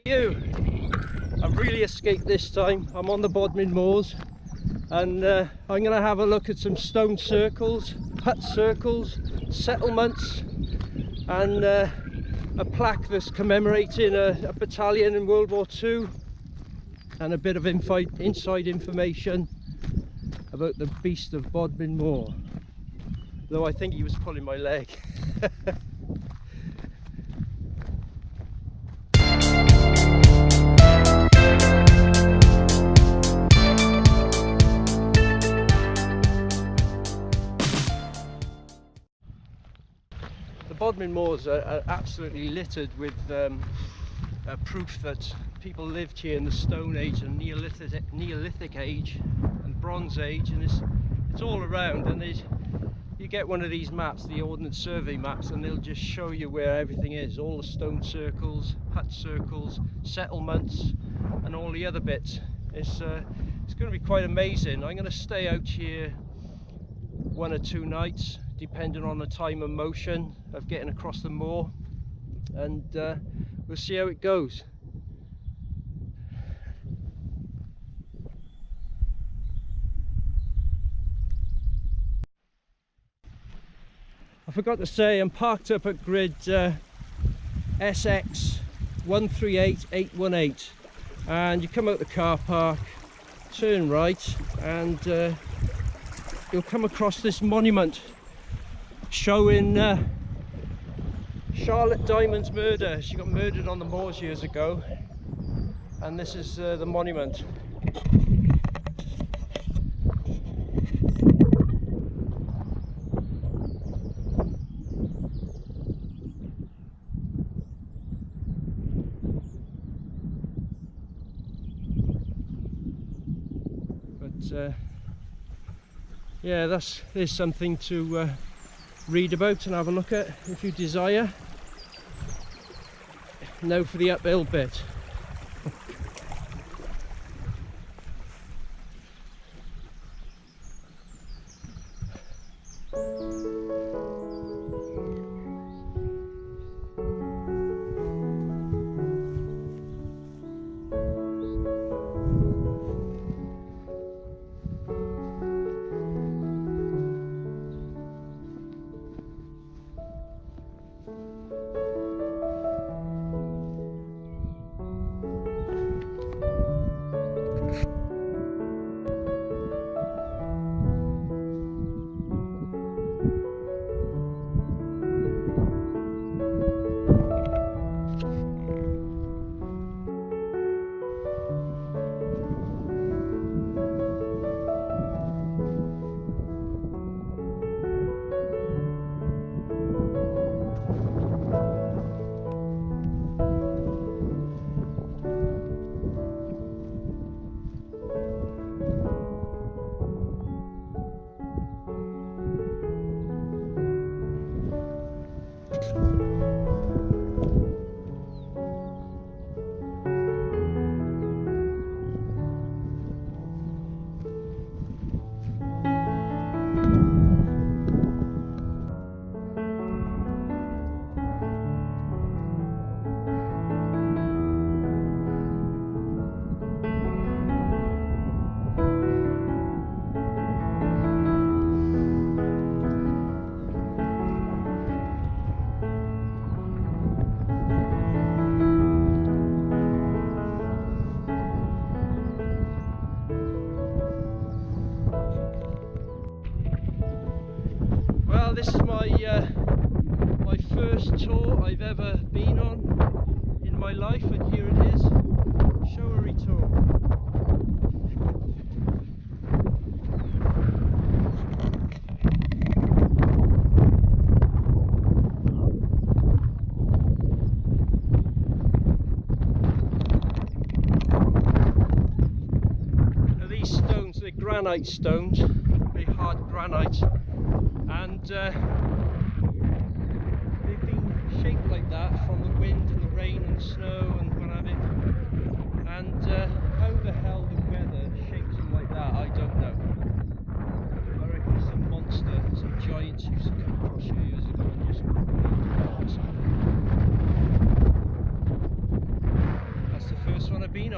You, I've really escaped this time. I'm on the Bodmin moors, and I'm going to have a look at some stone circles, hut circles, settlements, and a plaque that's commemorating a battalion in World War II, and a bit of inside information about the beast of Bodmin Moor, though I think he was pulling my leg. The Bodmin Moors are absolutely littered with proof that people lived here in the Stone Age and Neolithic Age and Bronze Age, and it's all around. And you get one of these maps, the Ordnance Survey maps, and they'll just show you where everything is, all the stone circles, hut circles, settlements, and all the other bits. It's going to be quite amazing. I'm going to stay out here 1 or 2 nights, depending on the time of motion of getting across the moor, and we'll see how it goes. I forgot to say, I'm parked up at grid SX 138818, and you come out the car park, turn right, and you'll come across this monument showing Charlotte Diamond's murder. She got murdered on the moors years ago, and this is the monument. But yeah, there's something to read about and have a look at if you desire. Now for the uphill bit. This is my first tour I've ever been on in my life, and here it is, showery tour. Now these stones, they're granite stones, very hard granite. And they've been shaped like that from the wind and the rain and the snow and what have you. And how the hell the weather shapes them like that, I don't know. I reckon it's some monster, some giants used to come across here years ago and just...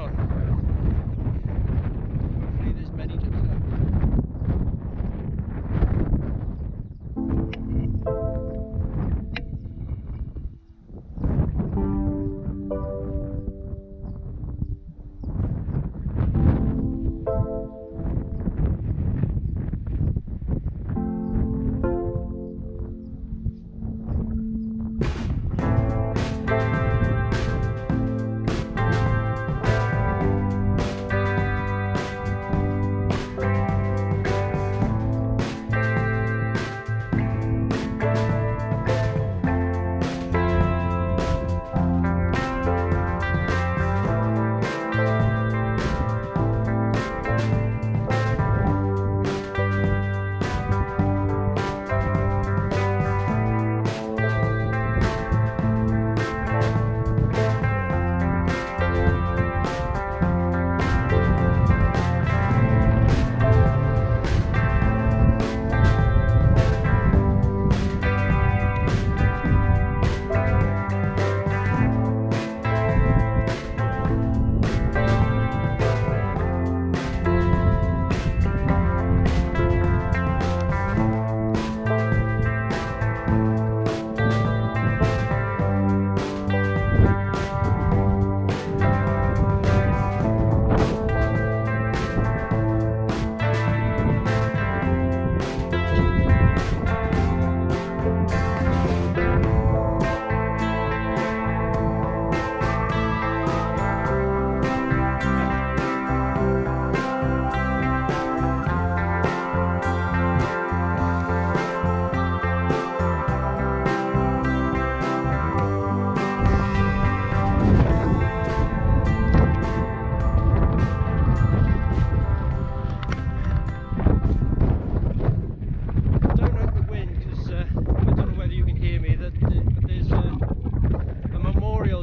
on. Hopefully there's many to come.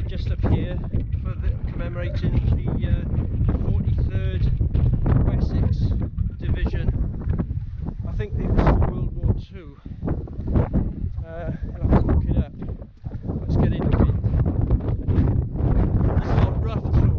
Just up here for commemorating the 43rd Wessex Division. I think it was World War II. I'll have to look it up. Let's get into it. It's not rough at all.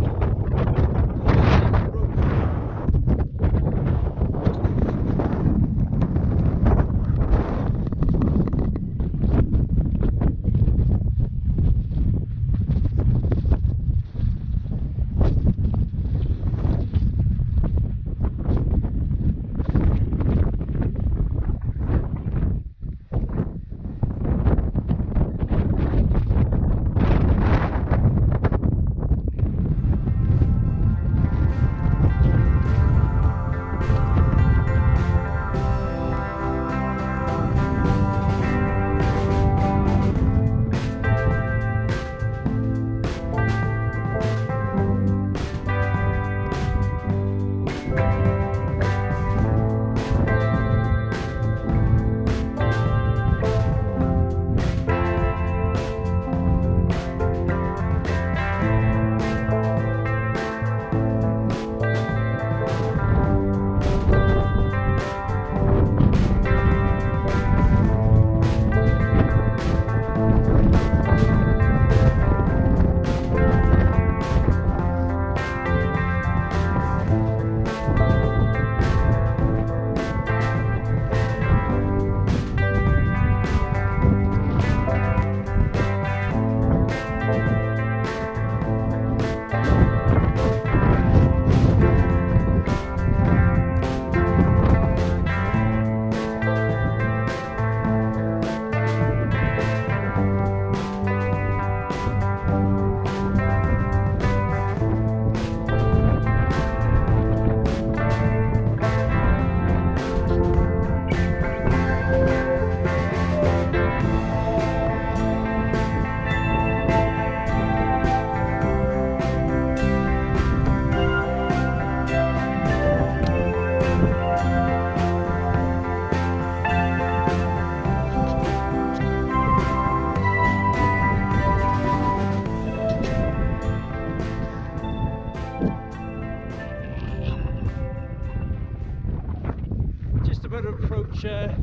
Approach a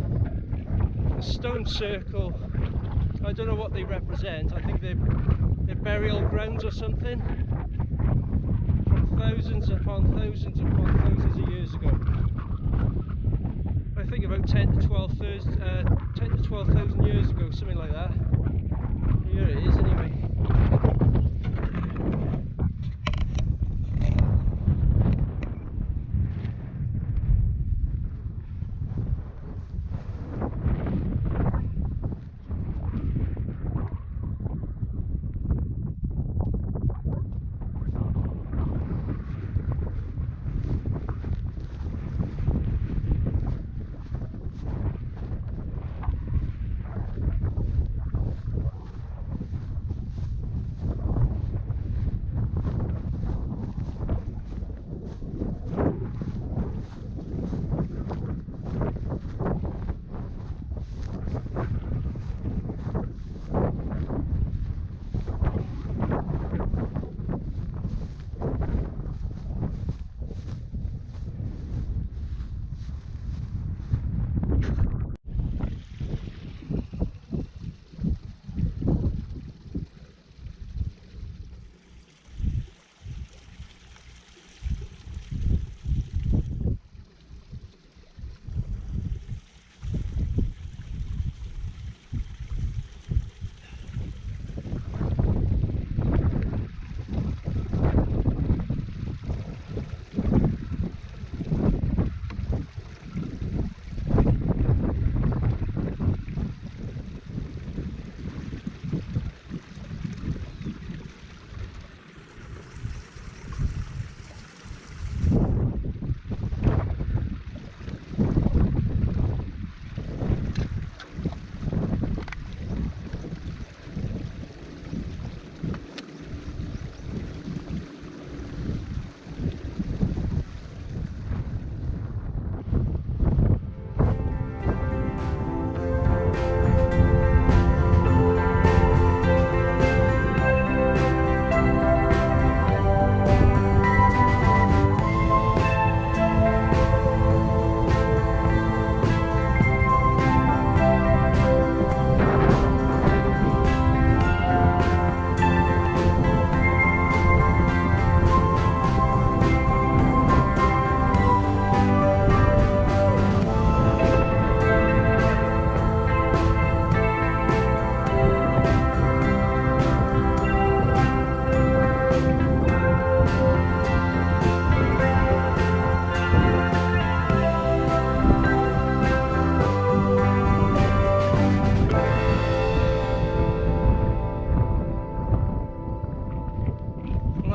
stone circle. I don't know what they represent. I think they're burial grounds or something from thousands upon thousands upon thousands of years ago. I think about 10 to 12,000 years ago, something like that. Here it is anyway.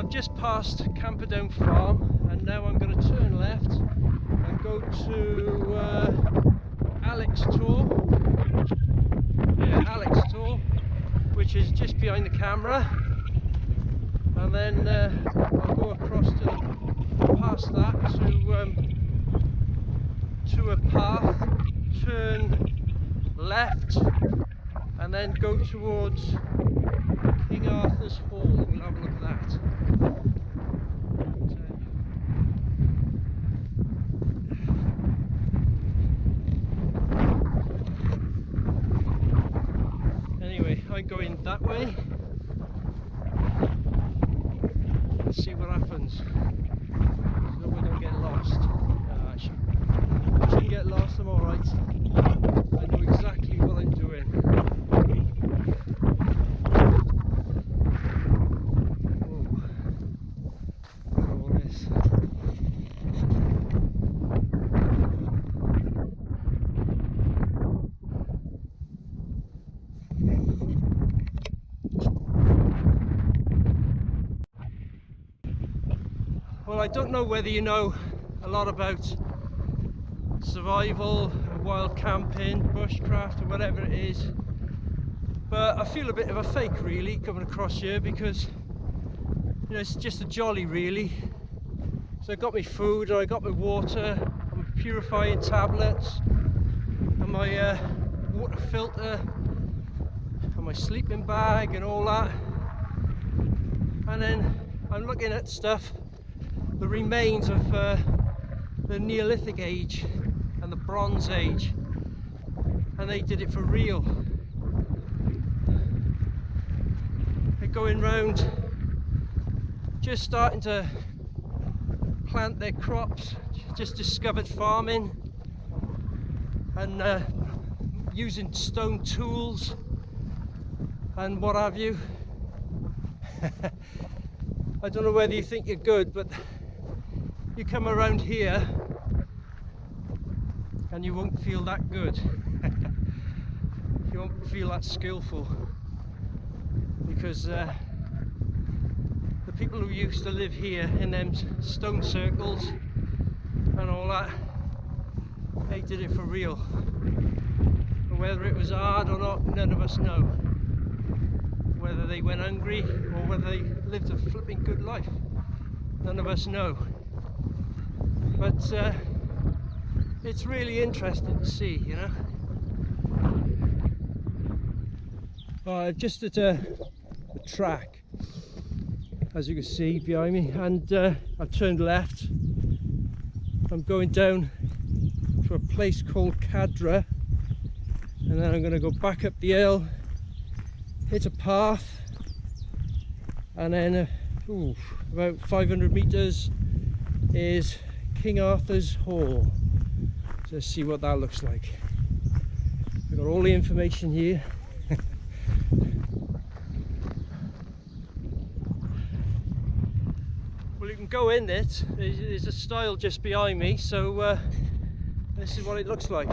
Just past Camperdown Farm, and now I'm going to turn left and go to Alex Tor. Yeah, Alex Tor, which is just behind the camera, and then I'll go across to past that to a path, turn left, and then go towards King Arthur's Hall. We'll have a look at that. Anyway, I'm going that way. Let's see what happens. So we don't get lost. I shouldn't get lost, I'm alright. I know exactly what I'm doing. Well, I don't know whether you know a lot about survival, wild camping, bushcraft, or whatever it is, but I feel a bit of a fake really coming across here, because you know, it's just a jolly really. So I got my food, I got my water, I'm purifying tablets, and my water filter, and my sleeping bag and all that, and then I'm looking at stuff, the remains of the Neolithic age and the Bronze Age, and they did it for real. They're going round, just starting to plant their crops, just discovered farming and using stone tools and what have you. I don't know whether you think you're good, but you come around here and you won't feel that good. You won't feel that skillful, because the people who used to live here in them stone circles and all that, they did it for real. But whether it was hard or not, none of us know. Whether they went hungry or whether they lived a flipping good life, none of us know. But it's really interesting to see, you know. Just at a track, as you can see behind me, and I've turned left. I'm going down to a place called Cadra, and then I'm going to go back up the hill, hit a path, and then about 500 meters is King Arthur's Hall. So let's see what that looks like. I've got all the information here. Well, you can go in it. There's a stile just behind me, so this is what it looks like.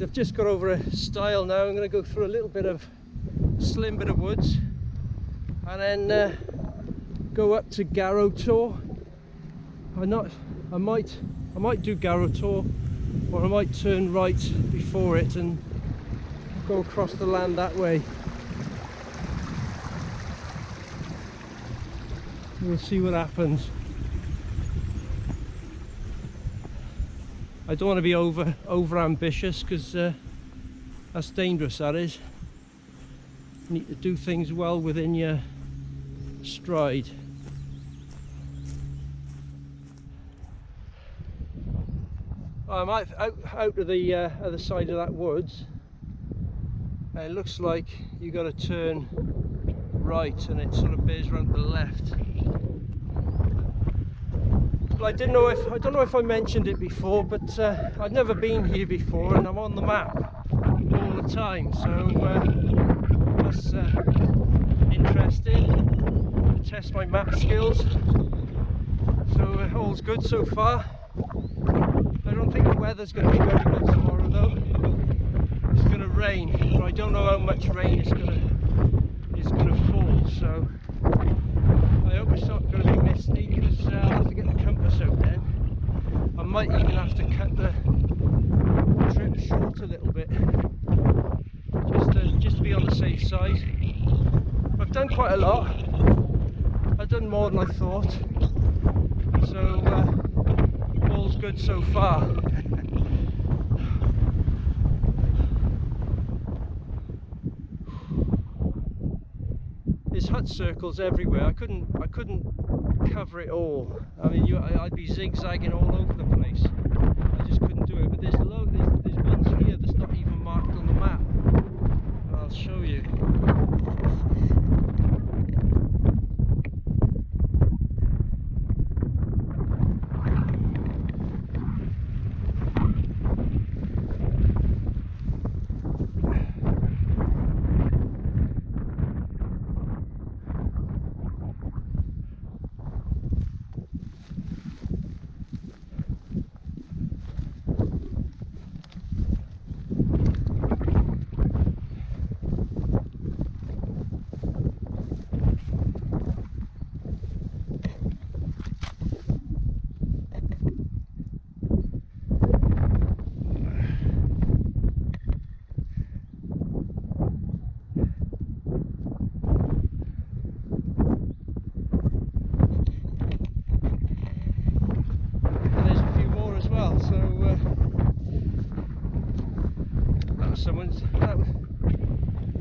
I've just got over a stile now. I'm going to go through a little bit of slim bit of woods and then go up to Garrow Tor. I might do Garrow Tor, or I might turn right before it and go across the land that way. We'll see what happens. I don't want to be over ambitious, because that's dangerous, that is. You need to do things well within your stride. I'm out of the other side of that woods. It looks like you got to turn right, and it sort of bears round to the left. I don't know if I mentioned it before, but I've never been here before, and I'm on the map all the time, so that's interesting to test my map skills. So all's good so far. I don't think the weather's going to be very good tomorrow though. It's going to rain, but I don't know how much rain is going to fall, so I hope it's not going to be misty, because I'll have to get the compass out then. I might even have to cut the the trip short a little bit, just to be on the safe side. I've done quite a lot. I've done more than I thought, so all's good so far. There's hut circles everywhere. I couldn't cover it all. I mean, I'd be zigzagging all over the place. I just couldn't do it. But there's ones here that's not even marked on the map. And I'll show you.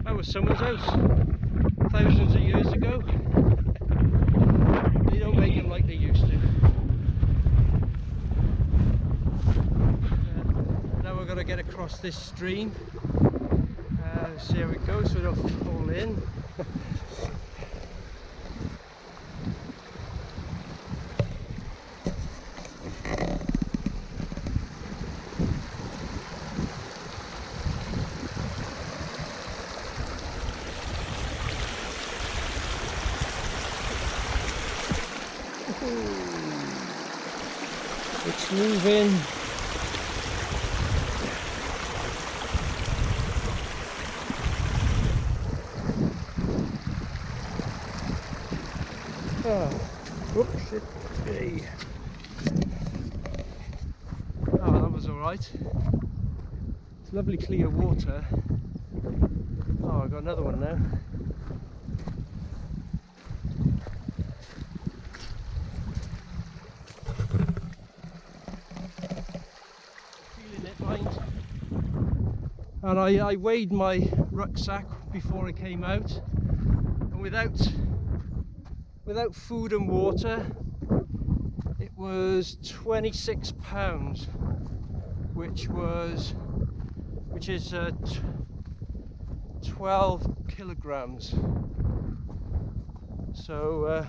That was someone's house thousands of years ago. They don't make them like they used to. Now we're going to get across this stream. See how it goes so we don't fall in. It's moving. Oh, whoops, hey. Oh, that was alright. It's lovely clear water. Oh, I've got another one now. And I weighed my rucksack before I came out, and without food and water it was 26 pounds, which is 12 kilograms. So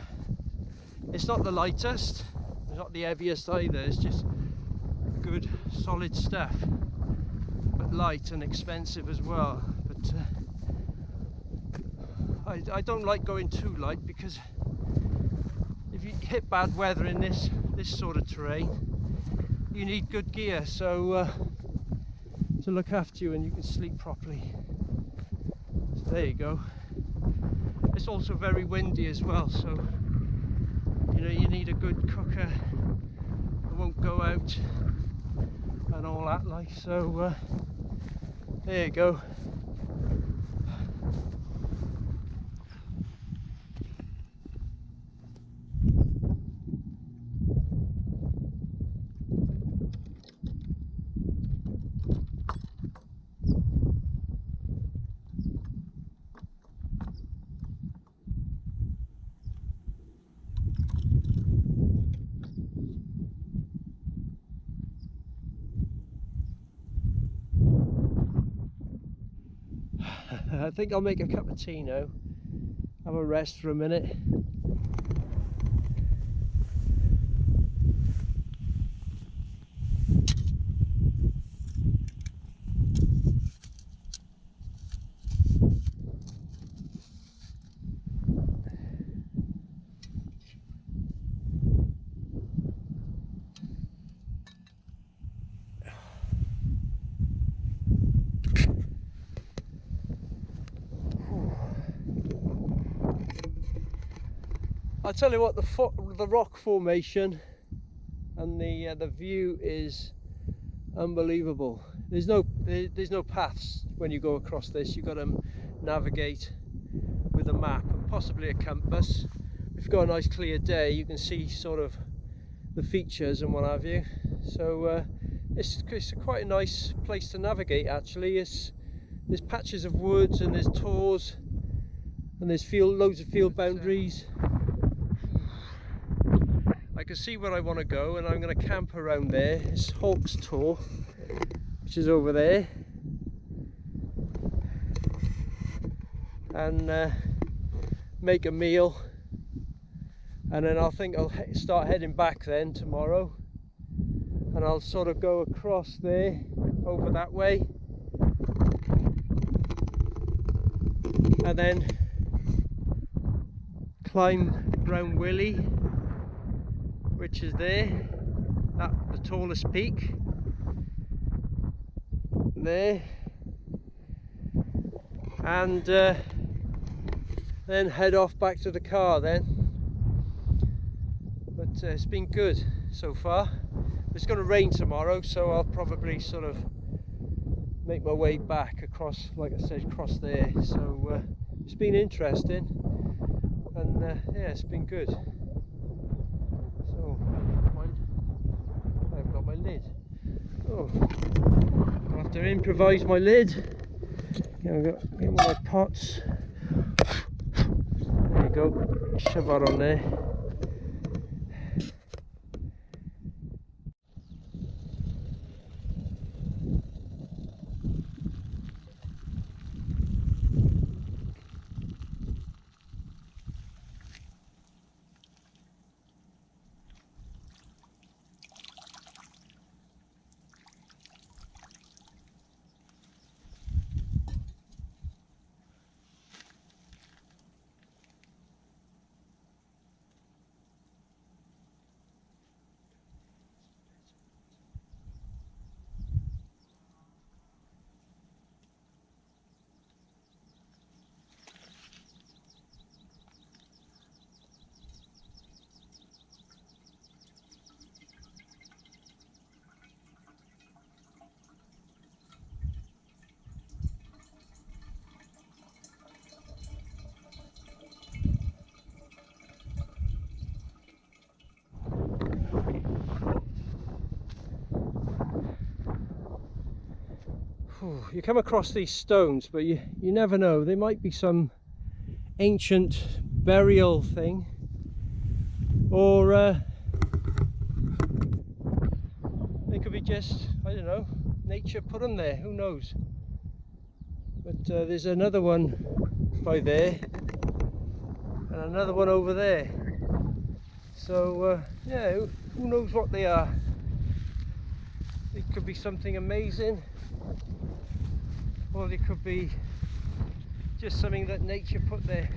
it's not the lightest, it's not the heaviest either, it's just good solid stuff. Light and expensive as well, but I don't like going too light, because if you hit bad weather in this sort of terrain, you need good gear to look after you and you can sleep properly. So there you go. It's also very windy as well, so you know you need a good cooker that won't go out and all that, like, so there you go. I think I'll make a cup of tea now, have a rest for a minute. I'll tell you what, the rock formation and the view is unbelievable. there's no paths when you go across this. You've got to navigate with a map and possibly a compass. If you've got a nice clear day, you can see sort of the features and what have you. So it's quite a nice place to navigate actually. There's patches of woods and there's tors and there's loads of field boundaries. I can see where I want to go, and I'm going to camp around there. It's Hawk's Tor, which is over there, and make a meal, and then I think I'll start heading back then tomorrow, and I'll sort of go across there over that way, and then climb Brown Willy, which is there at the tallest peak there, and then head off back to the car then. But it's been good so far. It's going to rain tomorrow, so I'll probably sort of make my way back across, like I said, across there. So it's been interesting, and yeah, it's been good. I haven't got my lid. Oh, I'll have to improvise my lid. I've got one of my pots. There you go. Shove that on there. You come across these stones, but you never know. There might be some ancient burial thing, or they could be just, I don't know, nature put them there, who knows. But there's another one by there and another one over there, so yeah, who knows what they are. It could be something amazing, or it could be just something that nature put there.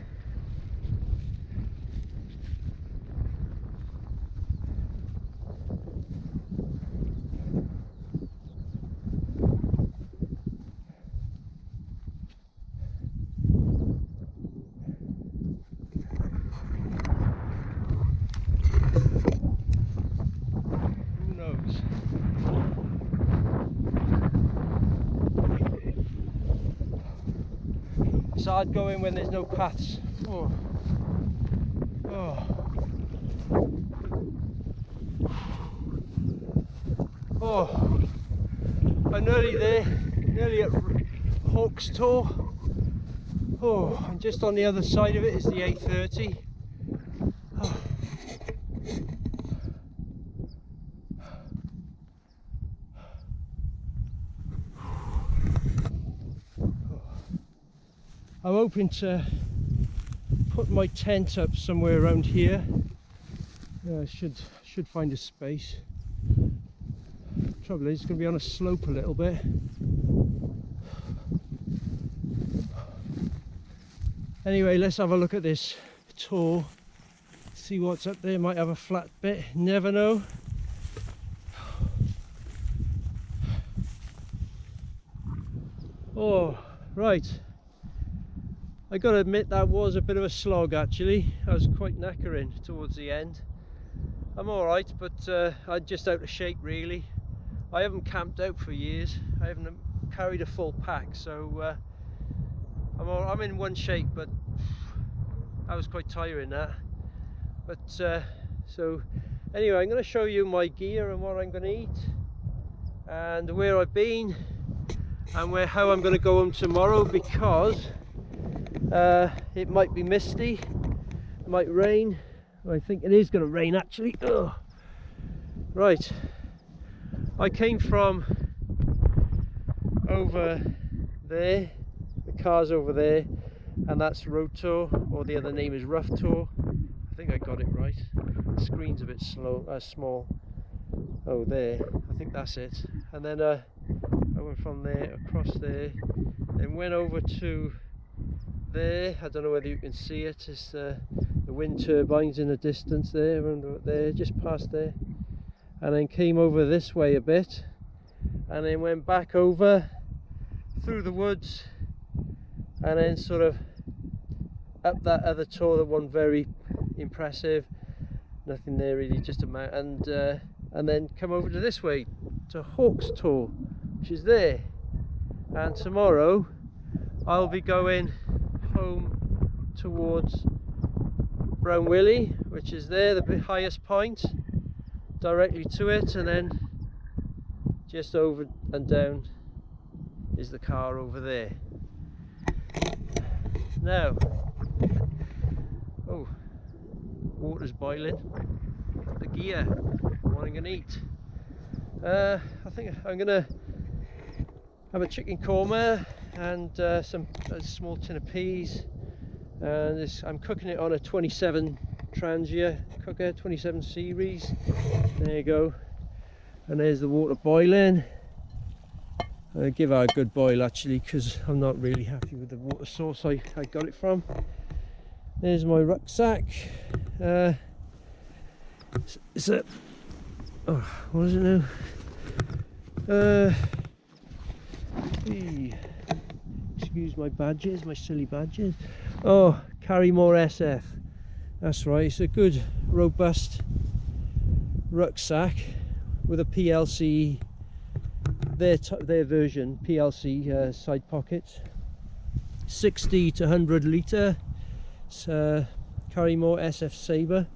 Who knows? It's hard going when there's no paths. Oh. Oh. I'm nearly there, nearly at Hawk's Tor. Oh, and just on the other side of it is the A30. Oh. I'm hoping to put my tent up somewhere around here. I should find a space. Trouble is, it's going to be on a slope a little bit. Anyway, let's have a look at this tor. See what's up there. Might have a flat bit. Never know. Oh, right. I got to admit that was a bit of a slog actually. I was quite knackering towards the end. I'm alright, but I'm just out of shape really. I haven't camped out for years. I haven't carried a full pack, so I'm in one shape, but that was quite tiring that. But so anyway, I'm going to show you my gear and what I'm going to eat and where I've been and how I'm going to go home tomorrow, because it might be misty, it might rain. I think it is going to rain actually. Ugh. Right, I came from over there, the car's over there, and that's road tour, or the other name is rough tour. I think I got it right. The screen's a bit small. Oh, there, I think that's it. And then I went from there across there, then went over to there. I don't know whether you can see it. It's the wind turbines in the distance there, and there, just past there. And then came over this way a bit, and then went back over through the woods, and then sort of up that other tour, that one very impressive, nothing there really, just a mountain, and then come over to this way to Hawk's tour, which is there. And tomorrow I'll be going home towards Brown Willy, which is there, the highest point, directly to it, and then just over and down is the car over there. Now, oh, water's boiling. The gear, what I'm going to eat. I think I'm going to have a chicken korma and a small tin of peas, and I'm cooking it on a 27 Trangia cooker, 27 series. There you go. And there's the water boiling. I'll give her a good boil actually, because I'm not really happy with the water source I got it from. There's my rucksack. It's a, oh, what is it now? Excuse my badges, my silly badges. Oh, Carrymore SF. That's right, it's a good robust rucksack with a PLC, their version, PLC side pockets. 60 to 100 litre. It's Carrymore SF Sabre.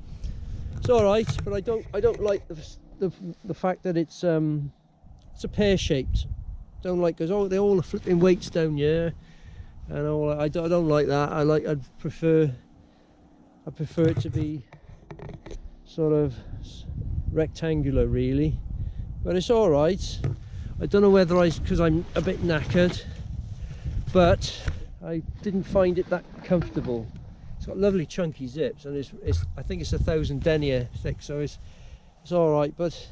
It's all right, but I don't like the fact that it's a pear shaped. Don't like, because they're all flipping weights down here, and all. I don't like that. I'd prefer it to be sort of rectangular really, but it's all right. I don't know whether because I'm a bit knackered, but I didn't find it that comfortable. It's got lovely chunky zips, and I think it's 1000 denier thick, so it's all right, but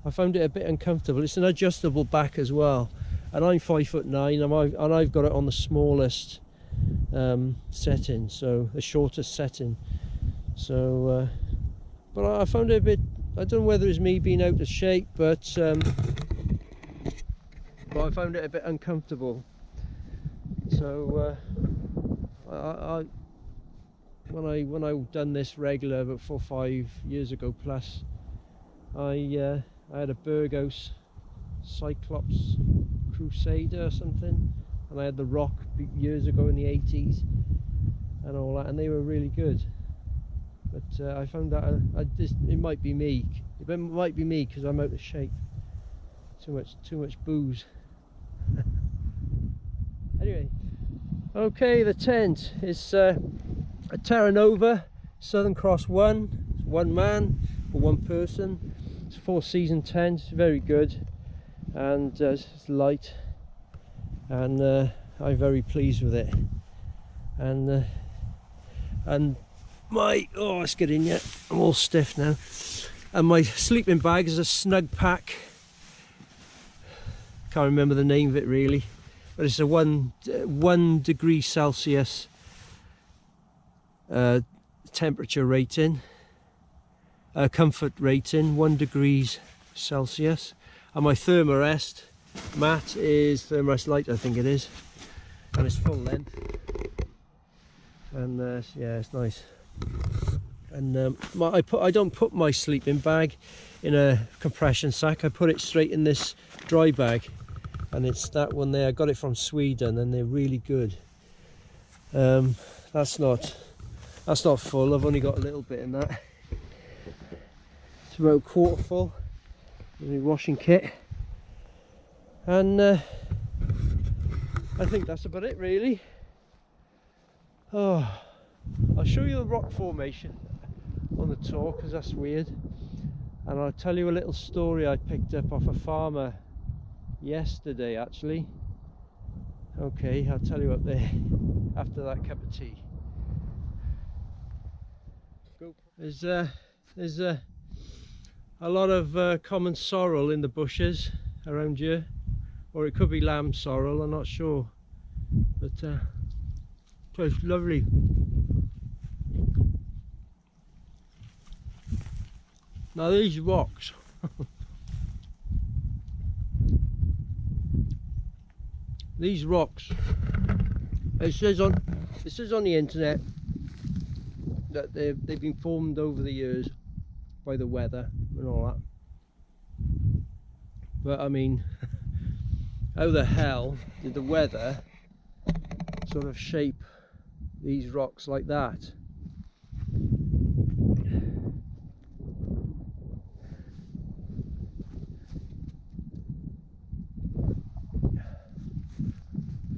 I found it a bit uncomfortable. It's an adjustable back as well, and I'm 5'9", and I've got it on the smallest setting, so the shortest setting. So but I found it a bit, I don't know whether it's me being out of shape, but I found it a bit uncomfortable. So when I done this regular about 4 or 5 years ago plus, I had a Burgos Cyclops Crusader or something, and I had the Rock years ago in the 80s and all that, and they were really good. But I found that it might be me. It might be me because I'm out of shape. Too much booze. Anyway, okay, the tent is a Terra Nova Southern Cross 1. It's one man or one person. It's a 4-season tent. It's very good, and it's light, and I'm very pleased with it. And my, oh, let's get in yet. I'm all stiff now. And my sleeping bag is a Snug Pack. Can't remember the name of it really, but it's a 1 degree Celsius temperature rating, comfort rating, 1 degrees Celsius. And my Thermarest mat is Thermarest Light, I think it is, and it's full length, and yeah, it's nice. And I don't put my sleeping bag in a compression sack. I put it straight in this dry bag, and it's that one there. I got it from Sweden, and they're really good. That's not full. I've only got a little bit in that. It's about a quarter full. The washing kit, and I think that's about it really. Oh, I'll show you the rock formation on the tour because that's weird, and I'll tell you a little story I picked up off a farmer yesterday actually. Okay, I'll tell you up there after that cup of tea. There's a lot of common sorrel in the bushes around here, or it could be lamb sorrel, I'm not sure, but it's lovely. Now these rocks these rocks, it says on the internet that they've been formed over the years by the weather and all that, but I mean, how the hell did the weather sort of shape these rocks like that?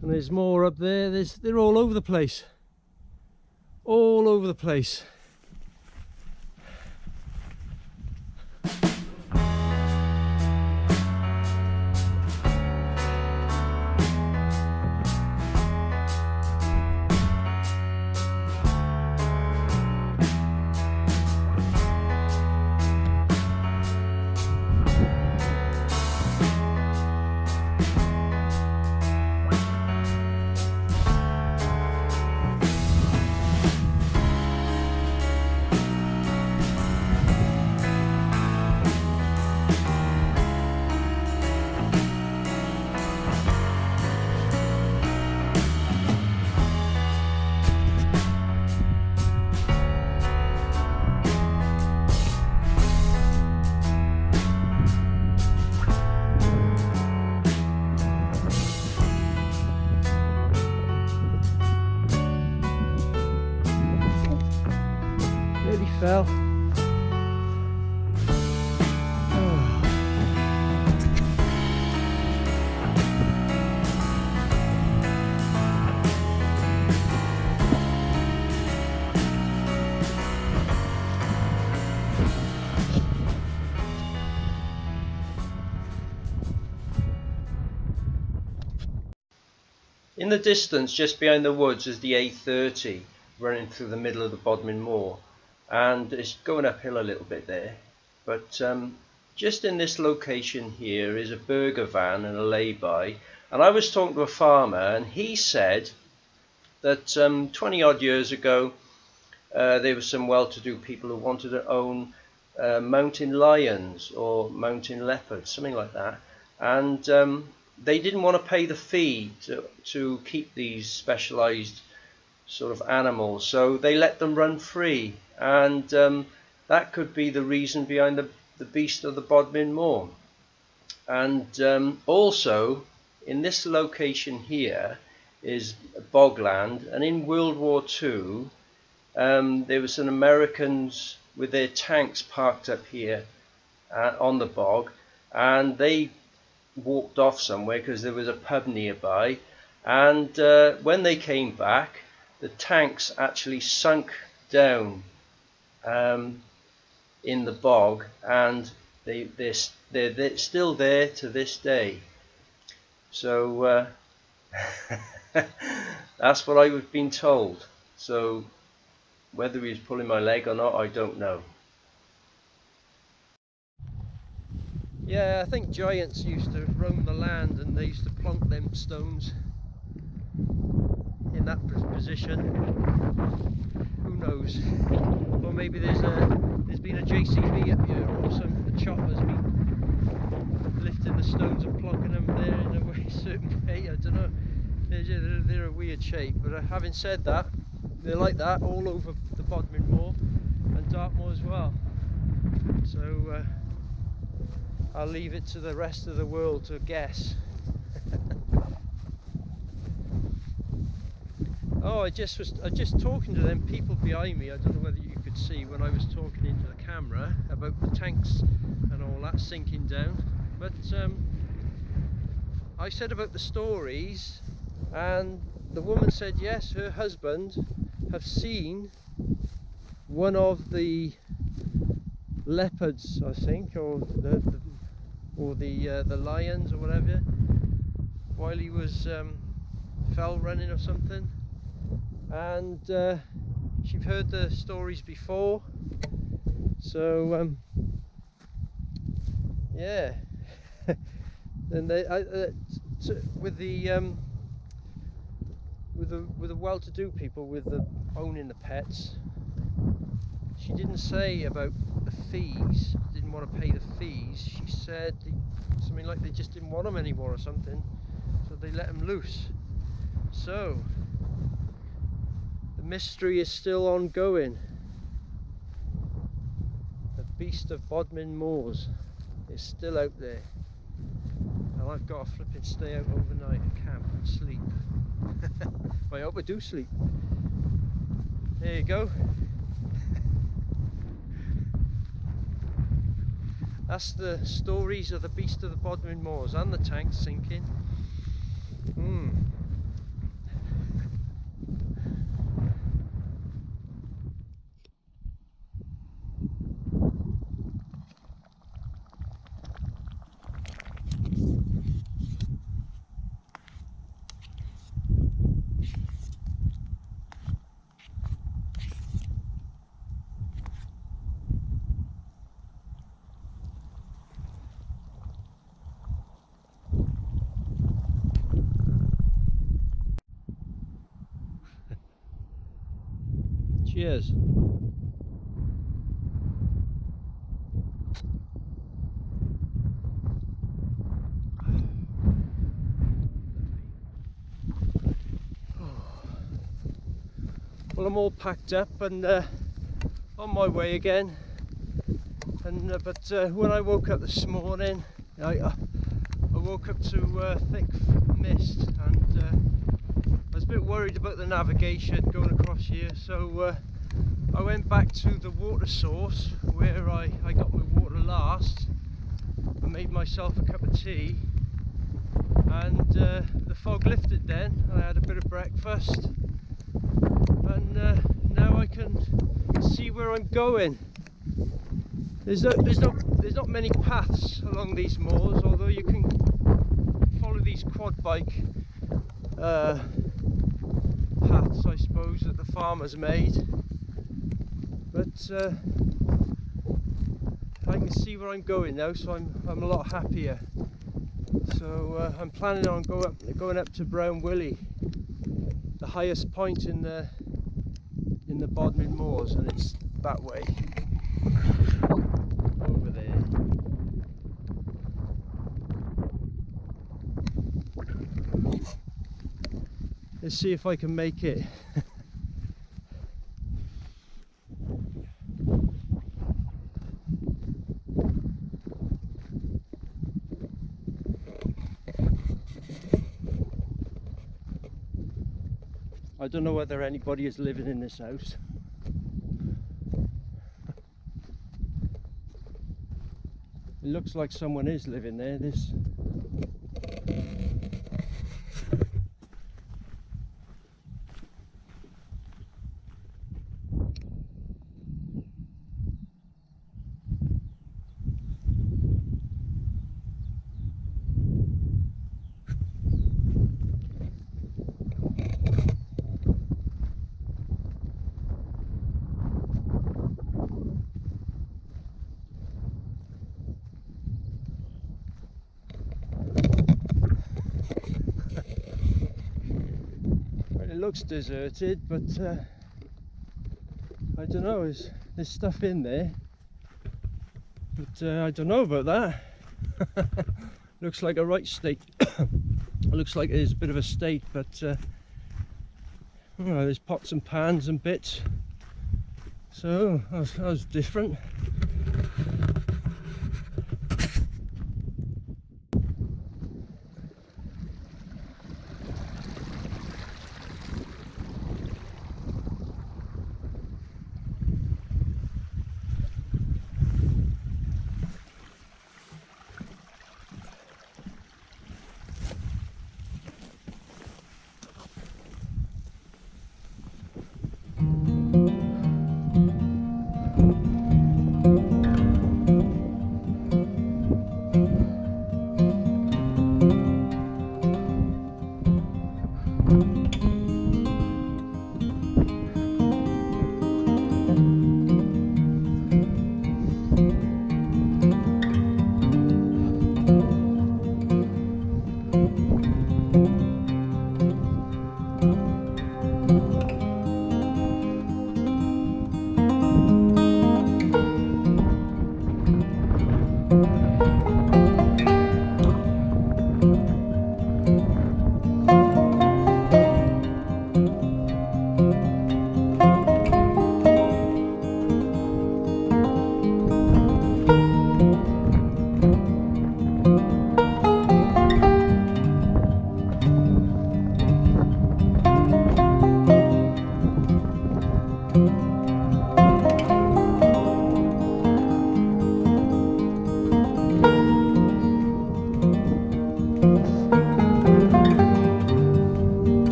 And there's more up there. They're all over the place, all over the place. Fell. In the distance, just behind the woods, is the A30 running through the middle of the Bodmin Moor. And it's going uphill a little bit there, but just in this location here is a burger van and a lay-by, and I was talking to a farmer, and he said that 20 odd years ago there were some well-to-do people who wanted to own mountain lions or mountain leopards, something like that, and they didn't want to pay the fee to keep these specialized sort of animals, so they let them run free. And that could be the reason behind the beast of the Bodmin Moor. And also in this location here is bogland, and in World War II there were some Americans with their tanks parked up here on the bog, and they walked off somewhere because there was a pub nearby, and when they came back the tanks actually sunk down in the bog, and they're still there to this day. So that's what I've been told. So whether he was pulling my leg or not, I don't know. Yeah, I think giants used to roam the land, and they used to plonk them stones in that position. Who knows? Or maybe there's been a JCB up here, or the chopper's been lifting the stones and plonking them there in a certain way. I don't know. They're a weird shape, but having said that, they're like that all over the Bodmin Moor, and Dartmoor as well. So I'll leave it to the rest of the world to guess. Oh, I just talking to them people behind me. I don't know whether you could see when I was talking into the camera about the tanks and all that sinking down. But I said about the stories, and the woman said yes, her husband have seen one of the leopards, I think, or the lions or whatever, while he was fell running or something. And she've heard the stories before, so yeah. Then they with the well-to-do people with the owning the pets, she didn't say about the fees, didn't want to pay the fees. She said something like they just didn't want them anymore or something, so they let them loose. So the mystery is still ongoing. The beast of Bodmin Moors is still out there, and I've got to flipping stay out overnight at camp and sleep. I hope I do sleep. There you go. That's the stories of the beast of the Bodmin Moors and the tanks sinking. Cheers. Well, I'm all packed up and on my way again. And but when I woke up this morning, I woke up to thick mist, and I was a bit worried about the navigation going across here. So I went back to the water source where I got my water last. I made myself a cup of tea, and the fog lifted then. I had a bit of breakfast, and now I can see where I'm going. There's not many paths along these moors, although you can follow these quad bike paths, I suppose, that the farmers made. But I can see where I'm going now, so I'm a lot happier. So I'm planning on going up to Brown Willy, the highest point in the Bodmin Moors, and it's that way over there. Let's see if I can make it. I don't know whether anybody is living in this house. It looks like someone is living there. This. It looks deserted, but I don't know, there's stuff in there, but I don't know about that. Looks like a right state. Looks like there's a bit of a state, but there's pots and pans and bits. So that was different.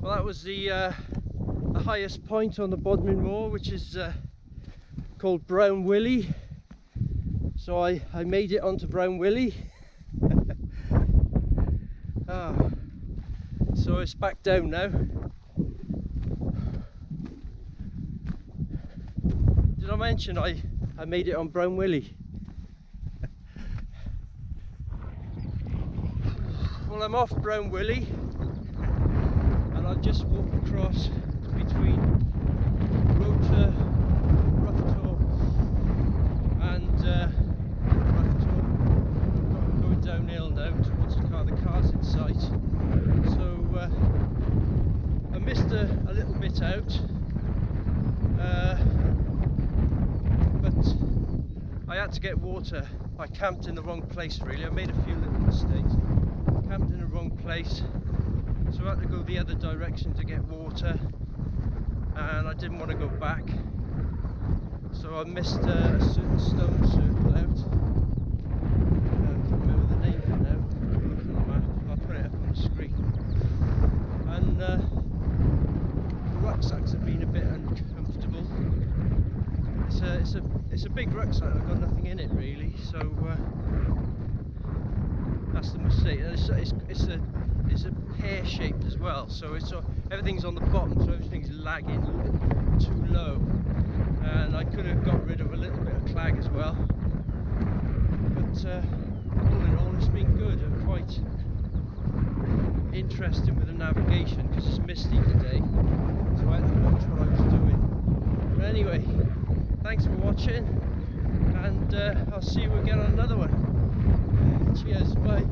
Well, that was the highest point on the Bodmin Moor, which is called Brown Willy. So I made it onto Brown Willy. So it's back down now. Did I mention I made it on Brown Willy? Well, I'm off Brown Willy and I'll just walk across between Rota, Roughtor and Roughtor, going downhill now towards the car. The car's in sight. So had to get water. I camped in the wrong place really. I made a few little mistakes. Camped in the wrong place, so I had to go the other direction to get water, and I didn't want to go back, so I missed a certain stone circle out. I can't remember the name of it now. I'll look on the map. I'll put it up on the screen. And the rucksacks have been a bit uncomfortable. It's a big rucksack. I've got nothing in it really, so that's the mistake. It's a pear shaped as well, so everything's on the bottom, so everything's lagging too low, and I could have got rid of a little bit of clag as well, but all in all it's been good. I'm quite interested with the navigation because it's misty today, so I had to watch what I was doing. But anyway, thanks for watching, and I'll see you again on another one. Cheers, bye.